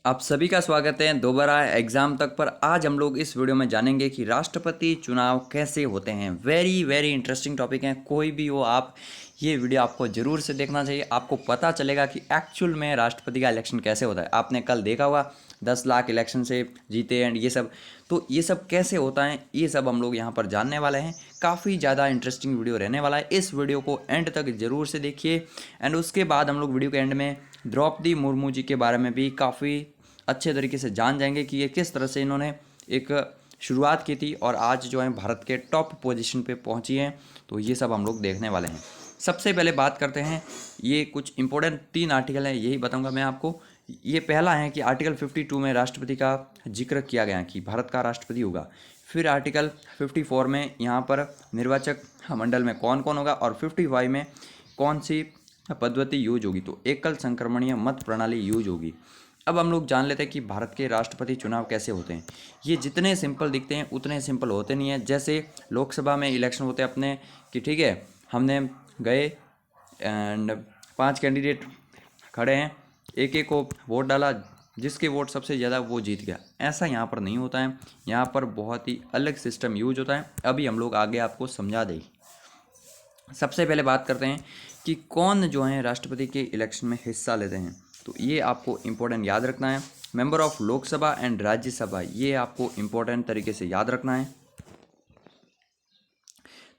आप सभी का स्वागत है दोबारा एग्जाम तक पर। आज हम लोग इस वीडियो में जानेंगे कि राष्ट्रपति चुनाव कैसे होते हैं। वेरी वेरी इंटरेस्टिंग टॉपिक है। कोई भी हो आप, ये वीडियो आपको जरूर से देखना चाहिए। आपको पता चलेगा कि एक्चुअल में राष्ट्रपति का इलेक्शन कैसे होता है। आपने कल देखा होगा 10 लाख इलेक्शन से जीते एंड ये सब, तो ये सब कैसे होता है ये सब हम लोग यहाँ पर जानने वाले हैं। काफ़ी ज़्यादा इंटरेस्टिंग वीडियो रहने वाला है। इस वीडियो को एंड तक जरूर से देखिए। एंड उसके बाद हम लोग वीडियो के एंड में द्रौपदी मुर्मू जी के बारे में भी काफ़ी अच्छे तरीके से जान जाएंगे कि ये किस तरह से इन्होंने एक शुरुआत की थी और आज जो है भारत के टॉप पोजीशन पे पहुंची हैं। तो ये सब हम लोग देखने वाले हैं। सबसे पहले बात करते हैं, ये कुछ इंपॉर्टेंट 3 आर्टिकल हैं, यही बताऊंगा मैं आपको। ये पहला है कि आर्टिकल 52 में राष्ट्रपति का जिक्र किया गया कि भारत का राष्ट्रपति होगा। फिर आर्टिकल 54 में यहाँ पर निर्वाचक मंडल में कौन कौन होगा, और 55 में कौन सी पद्धति यूज होगी, तो एकल संक्रमणीय मत प्रणाली यूज होगी। अब हम लोग जान लेते हैं कि भारत के राष्ट्रपति चुनाव कैसे होते हैं। ये जितने सिंपल दिखते हैं उतने सिंपल होते नहीं हैं। जैसे लोकसभा में इलेक्शन होते हैं अपने कि ठीक है, हमने गए एंड 5 कैंडिडेट खड़े हैं, एक एक को वोट डाला, जिसके वोट सबसे ज़्यादा वो जीत गया। ऐसा यहाँ पर नहीं होता है। यहाँ पर बहुत ही अलग सिस्टम यूज होता है। अभी हम लोग आगे आपको समझा देंगे। सबसे पहले बात करते हैं कि कौन जो है राष्ट्रपति के इलेक्शन में हिस्सा लेते हैं। तो ये आपको इम्पोर्टेंट याद रखना है। Member of Lok Sabha and Rajya Sabha, ये आपको इम्पोर्टेंट तरीके से याद रखना है।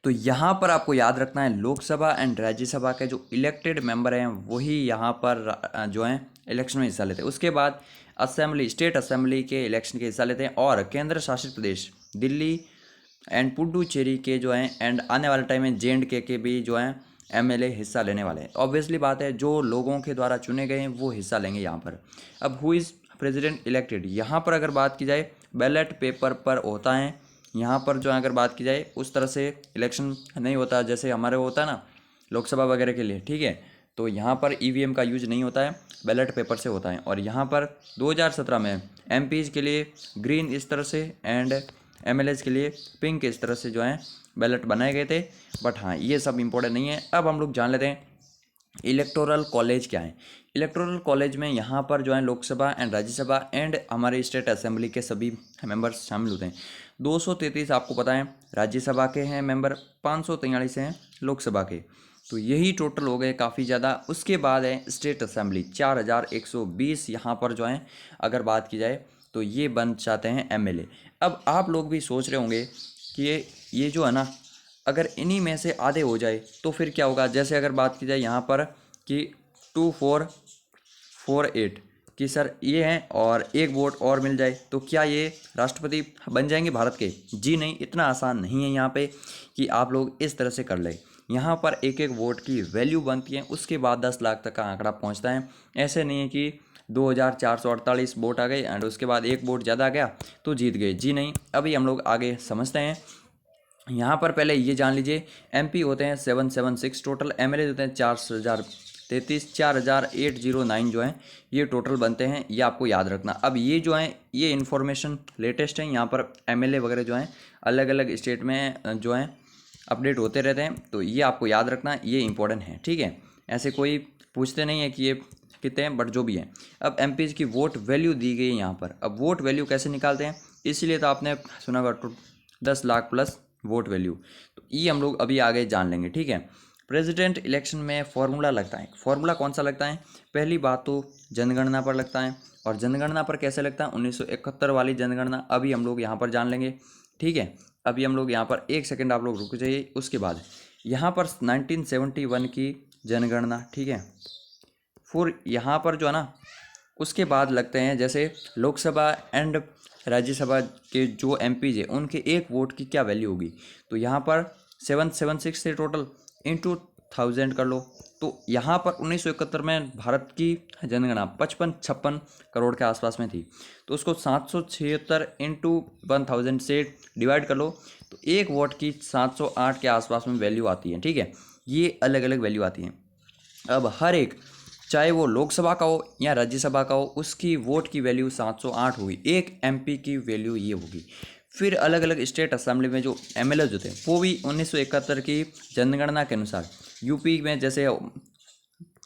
तो यहाँ पर आपको याद रखना है लोकसभा एंड राज्यसभा के जो इलेक्टेड मेंबर हैं वही यहाँ पर जो हैं इलेक्शन में हिस्सा लेते हैं। उसके बाद असेंबली, स्टेट असेंबली के इलेक्शन के हिस्सा लेते हैं, और केंद्र शासित प्रदेश दिल्ली एंड पुडुचेरी के जो हैं, एंड आने वाले टाइम में JNK के भी जो हैं MLA हिस्सा लेने वाले हैं। ऑब्वियसली बात है, जो लोगों के द्वारा चुने गए हैं वो हिस्सा लेंगे यहाँ पर। अब हु इज़ प्रेसिडेंट इलेक्टेड, यहाँ पर अगर बात की जाए बैलेट पेपर पर होता है। यहाँ पर जो अगर बात की जाए उस तरह से इलेक्शन नहीं होता जैसे हमारे होता है ना लोकसभा वगैरह के लिए, ठीक है। तो यहाँ पर EVM का यूज नहीं होता है, बैलेट पेपर से होता है। और यहाँ पर 2017 में MPs के लिए ग्रीन इस तरह से एंड MLAs के लिए पिंक इस तरह से जो है बैलेट बनाए गए थे। बट हाँ, ये सब इंपॉर्टेंट नहीं है। अब हम लोग जान लेते हैं इलेक्टोरल कॉलेज क्या है। इलेक्टोरल कॉलेज में यहाँ पर जो है लोकसभा एंड राज्यसभा एंड हमारे स्टेट असेंबली के सभी मेंबर्स शामिल होते हैं। 233 आपको पता है राज्यसभा के हैं मेंबर, 543 हैं लोकसभा के। तो यही टोटल हो गए काफ़ी ज़्यादा। उसके बाद है स्टेट असेंबली 4120 यहाँ पर जो है अगर बात की जाए तो ये बन जाते हैं MLA। अब आप लोग भी सोच रहे होंगे कि ये जो है ना, अगर इन्हीं में से आधे हो जाए तो फिर क्या होगा। जैसे अगर बात की जाए यहाँ पर कि 2448 कि सर ये हैं और एक वोट और मिल जाए तो क्या ये राष्ट्रपति बन जाएंगे भारत के? जी नहीं, इतना आसान नहीं है यहाँ पे कि आप लोग इस तरह से कर ले। यहाँ पर एक एक वोट की वैल्यू बनती है, उसके बाद 10 लाख तक का आंकड़ा पहुँचता है। ऐसे नहीं है कि 2448 वोट आ गए एंड उसके बाद एक वोट ज़्यादा आ गया तो जीत गए। जी नहीं, अभी हम लोग आगे समझते हैं। यहाँ पर पहले ये जान लीजिए MP होते हैं 776 टोटल, MLA होते हैं 4033, 4809 जो हैं ये टोटल बनते हैं। ये आपको याद रखना। अब ये जो है ये इन्फॉर्मेशन लेटेस्ट है। यहाँ पर MLA वगैरह जो हैं अलग अलग स्टेट में जो हैं अपडेट होते रहते हैं। तो ये आपको याद रखना, ये इंपॉर्टेंट है, ठीक है। ऐसे कोई पूछते नहीं है कि ये कितने हैं, बट जो भी हैं। अब MPs की वोट वैल्यू दी गई है यहाँ पर। अब वोट वैल्यू कैसे निकालते हैं, इसीलिए तो आपने सुना होगा 10 लाख प्लस वोट वैल्यू। तो ये हम लोग अभी आगे जान लेंगे, ठीक है। प्रेसिडेंट इलेक्शन में फॉर्मूला लगता है। फॉर्मूला कौन सा लगता है? पहली बात तो जनगणना पर लगता है। और जनगणना पर कैसे लगता है? 1971 वाली जनगणना अभी हम लोग यहाँ पर जान लेंगे, ठीक है। अभी हम लोग यहाँ पर 1 सेकेंड आप लोग रुक जाइए। उसके बाद यहाँ पर 1971 की जनगणना, ठीक है। फिर यहाँ पर जो है ना उसके बाद लगते हैं जैसे लोकसभा एंड राज्यसभा के जो MPs है उनके एक वोट की क्या वैल्यू होगी। तो यहाँ पर 776 से टोटल इंटू 1000 कर लो। तो यहाँ पर 1971 में भारत की जनगणना 55-56 करोड़ के आसपास में थी। तो उसको 776 इंटू 1000 से डिवाइड कर लो तो एक वोट की 708 के आसपास में वैल्यू आती है, ठीक है। ये अलग अलग वैल्यू आती है। अब हर एक, चाहे वो लोकसभा का हो या राज्यसभा का हो, उसकी वोट की वैल्यू 708 होगी। एक MP की वैल्यू ये होगी। फिर अलग अलग स्टेट असेंबली में जो MLA होते हैं वो भी 1971 की जनगणना के अनुसार UP में जैसे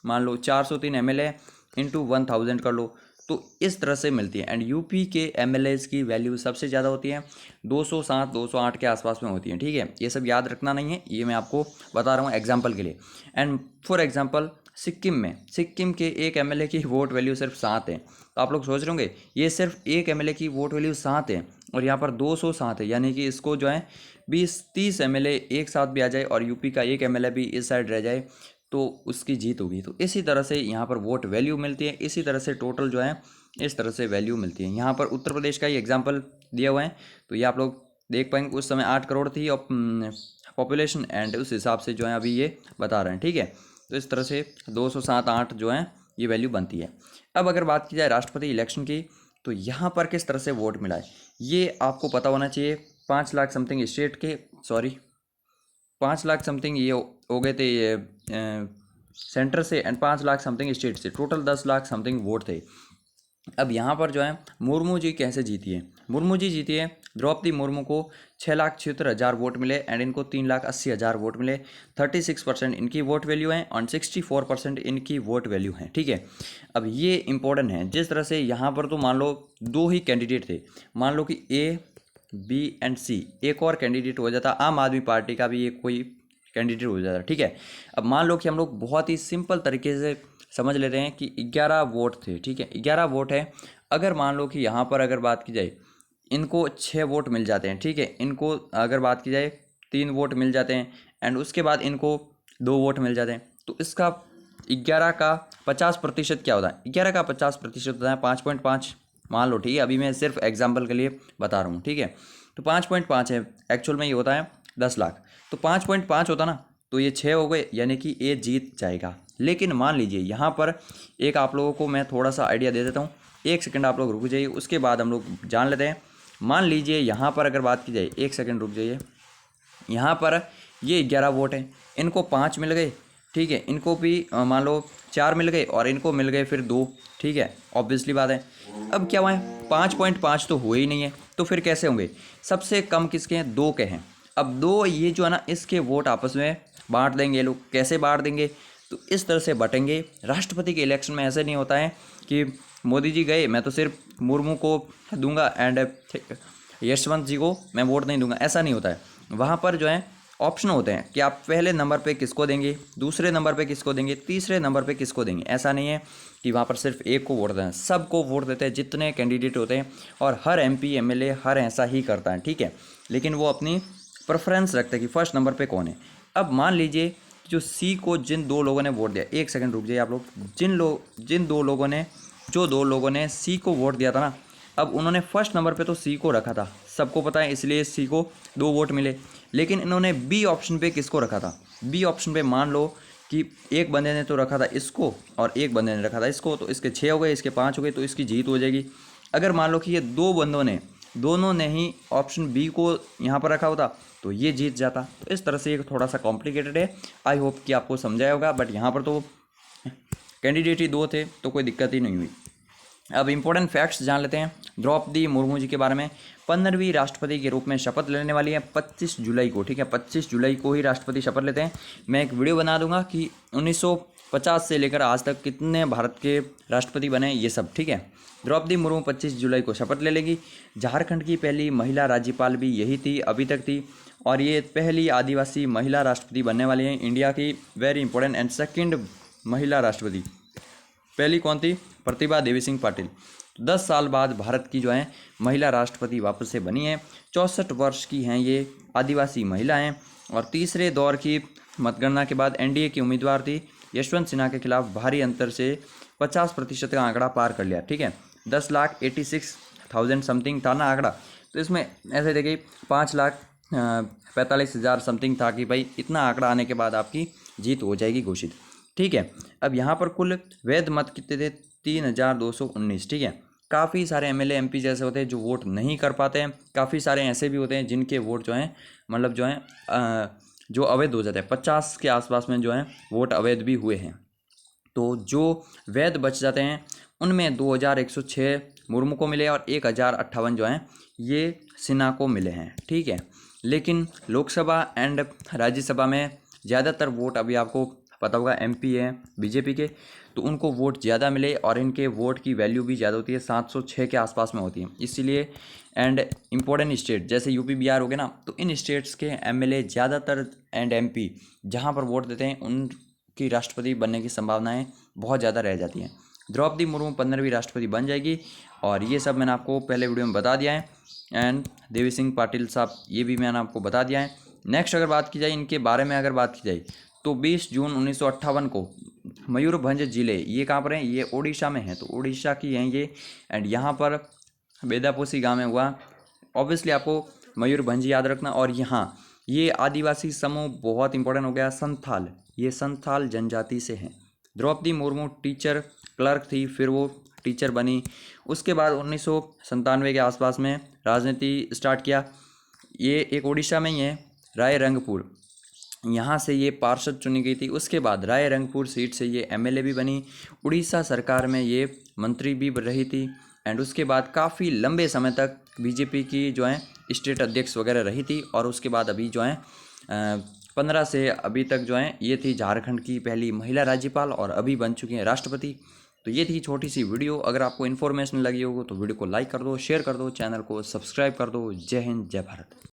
मान लो 403 MLA इंटू 1000 कर लो तो इस तरह से मिलती है। एंड यूपी के एमएलएज की वैल्यू सबसे ज़्यादा होती है, 207 208 के आसपास में होती है। ठीक है, ये सब याद रखना नहीं है, ये मैं आपको बता रहा हूँ एग्जाम्पल के लिए। एंड फॉर एग्जाम्पल सिक्किम के एक एमएलए की वोट वैल्यू सिर्फ 7 है। तो आप लोग सोच रहे होंगे ये सिर्फ एक एमएलए की वोट वैल्यू 7 है और यहाँ पर 207 है, यानी कि इसको जो है 20-30 एमएलए एक साथ भी आ जाए और यूपी का एक एमएलए भी इस साइड रह जाए तो उसकी जीत होगी। तो इसी तरह से यहाँ पर वोट वैल्यू मिलती है, इसी तरह से टोटल जो है इस तरह से वैल्यू मिलती है। यहाँ पर उत्तर प्रदेश का ही एग्जाम्पल दिया हुआ है, तो ये आप लोग देख पाएंगे उस समय 8 करोड़ थी पॉपुलेशन, एंड उस हिसाब से जो है अभी ये बता रहे हैं। ठीक है, तो इस तरह से 207-8 जो है ये वैल्यू बनती है। अब अगर बात की जाए राष्ट्रपति इलेक्शन की, तो यहाँ पर किस तरह से वोट मिला है ये आपको पता होना चाहिए। 5 लाख समथिंग स्टेट के 5 लाख समथिंग ये हो गए थे ये सेंटर से, एंड 5 लाख समथिंग स्टेट से, टोटल 10 लाख समथिंग वोट थे। अब यहाँ पर जो है मुर्मू जी कैसे जीती है, मुर्मू जी जीती है, द्रौपदी मुर्मू को 6,76,000 वोट मिले एंड इनको 3,80,000 वोट मिले। 36% इनकी वोट वैल्यू है और 64% इनकी वोट वैल्यू है। ठीक है, अब ये इंपॉर्टेंट है, जिस तरह से यहाँ पर तो मान लो 2 ही कैंडिडेट थे, मान लो कि ए बी एंड सी, एक और कैंडिडेट हो जाता, आम आदमी पार्टी का भी एक कोई कैंडिडेट हो जाता। ठीक है, अब मान लो कि हम लोग बहुत ही सिंपल तरीके से समझ लेते हैं कि 11 वोट थे। ठीक है, 11 वोट है, अगर मान लो कि यहाँ पर अगर बात की जाए इनको 6 वोट मिल जाते हैं। ठीक है, इनको अगर बात की जाए 3 वोट मिल जाते हैं एंड उसके बाद इनको 2 वोट मिल जाते हैं, तो इसका 11 का 50% क्या होता है, 11 का 50% होता है 5.5 मान लो। ठीक है, अभी मैं सिर्फ एग्जाम्पल के लिए बता रहा हूँ। ठीक है, तो 5.5 है, एक्चुअल में ये होता है 10 लाख, तो 5.5 होता ना, तो ये 6 हो गए, यानी कि ये जीत जाएगा। लेकिन मान लीजिए यहाँ पर एक आप लोगों को मैं थोड़ा सा आइडिया दे देता हूँ, 1 सेकंड आप लोग रुक जाइए, उसके बाद हम लोग जान लेते हैं। मान लीजिए यहाँ पर अगर बात की जाए, 1 सेकंड रुक जाइए, यहाँ पर ये 11 वोट हैं, इनको 5 मिल गए। ठीक है, इनको भी मान लो 4 मिल गए और इनको मिल गए फिर 2। ठीक है, ऑब्वियसली बात है। अब क्या हुआ है, 5.5 तो हुए ही नहीं है, तो फिर कैसे होंगे, सबसे कम किसके हैं, 2 के हैं। अब 2 ये जो है ना, इसके वोट आपस में बांट देंगे लोग, कैसे बांट देंगे, तो इस तरह से बटेंगे। राष्ट्रपति के इलेक्शन में ऐसे नहीं होता है कि मोदी जी गए मैं तो सिर्फ मुर्मू को दूंगा एंड यशवंत जी को मैं वोट नहीं दूंगा, ऐसा नहीं होता है। वहाँ पर जो है ऑप्शन होते हैं कि आप पहले नंबर पे किसको देंगे, दूसरे नंबर पे किसको देंगे, तीसरे नंबर पे किसको देंगे। ऐसा नहीं है कि वहाँ पर सिर्फ एक को वोट दें, सबको वोट देते हैं जितने कैंडिडेट होते हैं, और हर एमपी एमएलए हर ऐसा ही करता है। ठीक है, लेकिन वो अपनी प्रेफरेंस रखते हैं कि फर्स्ट नंबर पे कौन है। अब मान लीजिए जो सी को जिन 2 लोगों ने वोट दिया, 1 सेकंड रुक जाइए आप लोग, जिन 2 लोगों ने जो 2 लोगों ने सी को वोट दिया था ना, अब उन्होंने फर्स्ट नंबर पे तो सी को रखा था, सबको पता है, इसलिए सी को 2 वोट मिले। लेकिन इन्होंने बी ऑप्शन पे किसको रखा था, बी ऑप्शन पे मान लो कि एक बंदे ने तो रखा था इसको और एक बंदे ने रखा था इसको, तो इसके 6 हो गए, इसके 5 हो गए, तो इसकी जीत हो जाएगी। अगर मान लो कि ये 2 बंदों ने दोनों ने ही ऑप्शन बी को यहाँ पर रखा होता तो ये जीत जाता। तो इस तरह से ये थोड़ा सा कॉम्प्लिकेटेड है, आई होप कि आपको समझाया होगा, बट यहाँ पर तो कैंडिडेट ही 2 थे तो कोई दिक्कत ही नहीं हुई। अब इम्पोर्टेंट फैक्ट्स जान लेते हैं द्रौपदी मुर्मू जी के बारे में। 15वीं राष्ट्रपति के रूप में शपथ लेने वाली है 25 जुलाई को। ठीक है, 25 जुलाई को ही राष्ट्रपति शपथ लेते हैं। मैं एक वीडियो बना दूंगा कि 1950 से लेकर आज तक कितने भारत के राष्ट्रपति बने ये सब। ठीक है, द्रौपदी मुर्मू 25 जुलाई को शपथ ले लेगी। झारखंड की पहली महिला राज्यपाल भी यही थी, अभी तक थी, और ये पहली आदिवासी महिला राष्ट्रपति बनने वाली हैं इंडिया की, वेरी इंपॉर्टेंट। एंड सेकेंड महिला राष्ट्रपति पहली कौन थी, प्रतिभा देवी सिंह पाटिल। 10 साल बाद भारत की जो है महिला राष्ट्रपति वापस से बनी है। 64 वर्ष की हैं ये, आदिवासी महिला हैं, और तीसरे दौर की मतगणना के बाद एनडीए की उम्मीदवार थी, यशवंत सिन्हा के खिलाफ भारी अंतर से 50% का आंकड़ा पार कर लिया। ठीक है, 10,86,000 समथिंग था ना आंकड़ा, तो इसमें ऐसे देखिए 5,45,000 समथिंग था कि भाई इतना आंकड़ा आने के बाद आपकी जीत हो जाएगी घोषित। ठीक है, अब यहाँ पर कुल वैध मत कितने थे, 3,219। ठीक है, काफ़ी सारे एमएलए एमपी जैसे होते हैं जो वोट नहीं कर पाते हैं, काफ़ी सारे ऐसे भी होते हैं जिनके वोट जो हैं मतलब जो हैं जो अवैध हो जाते हैं। 50 के आसपास में जो हैं वोट अवैध भी हुए हैं। तो जो वैध बच जाते हैं उनमें 2,106 मुर्मू को मिले और 1,058 जो हैं ये सिन्हा को मिले हैं। ठीक है, लेकिन लोकसभा एंड राज्यसभा में ज़्यादातर वोट अभी आपको पता होगा एमपी है बीजेपी के, तो उनको वोट ज़्यादा मिले, और इनके वोट की वैल्यू भी ज़्यादा होती है, 706 के आसपास में होती है इसीलिए। एंड इम्पोर्टेंट स्टेट जैसे यूपी बिहार हो गए ना, तो इन स्टेट्स के एमएलए ज़्यादातर एंड एमपी जहाँ पर वोट देते हैं उनकी राष्ट्रपति बनने की संभावनाएं बहुत ज़्यादा रह जाती हैं। द्रौपदी मुर्मू 15वीं राष्ट्रपति बन जाएगी, और ये सब मैंने आपको पहले वीडियो में बता दिया है। एंड देवी सिंह पाटिल साहब, ये भी मैंने आपको बता दिया है। नेक्स्ट अगर बात की जाए इनके बारे में, अगर बात की जाए तो 20 जून 1958 को मयूरभंज जिले, ये कहाँ पर हैं, ये उड़ीसा में हैं, तो उड़ीसा की हैं ये। एंड यहाँ पर बेदापोसी गाँव में हुआ। ऑब्वियसली आपको मयूरभंज याद रखना। और यहाँ ये आदिवासी समूह बहुत इंपॉर्टेंट हो गया, संथाल, ये संथाल जनजाति से हैं। द्रौपदी मुर्मू टीचर क्लर्क थी, फिर वो टीचर बनी। उसके बाद 1997 के आसपास में राजनीति स्टार्ट किया। ये एक उड़ीसा में ही है, रायरंगपुर, यहाँ से ये पार्षद चुनी गई थी। उसके बाद रायरंगपुर सीट से ये एमएलए भी बनी। उड़ीसा सरकार में ये मंत्री भी रही थी। एंड उसके बाद काफ़ी लंबे समय तक बीजेपी की जो है स्टेट अध्यक्ष वगैरह रही थी। और उसके बाद अभी जो है 15 से अभी तक जो है ये थी झारखंड की पहली महिला राज्यपाल, और अभी बन चुकी हैं राष्ट्रपति। तो ये थी छोटी सी वीडियो। अगर आपको इन्फॉर्मेशन लगी होगी तो वीडियो को लाइक कर दो, शेयर कर दो, चैनल को सब्सक्राइब कर दो। जय हिंद, जय भारत।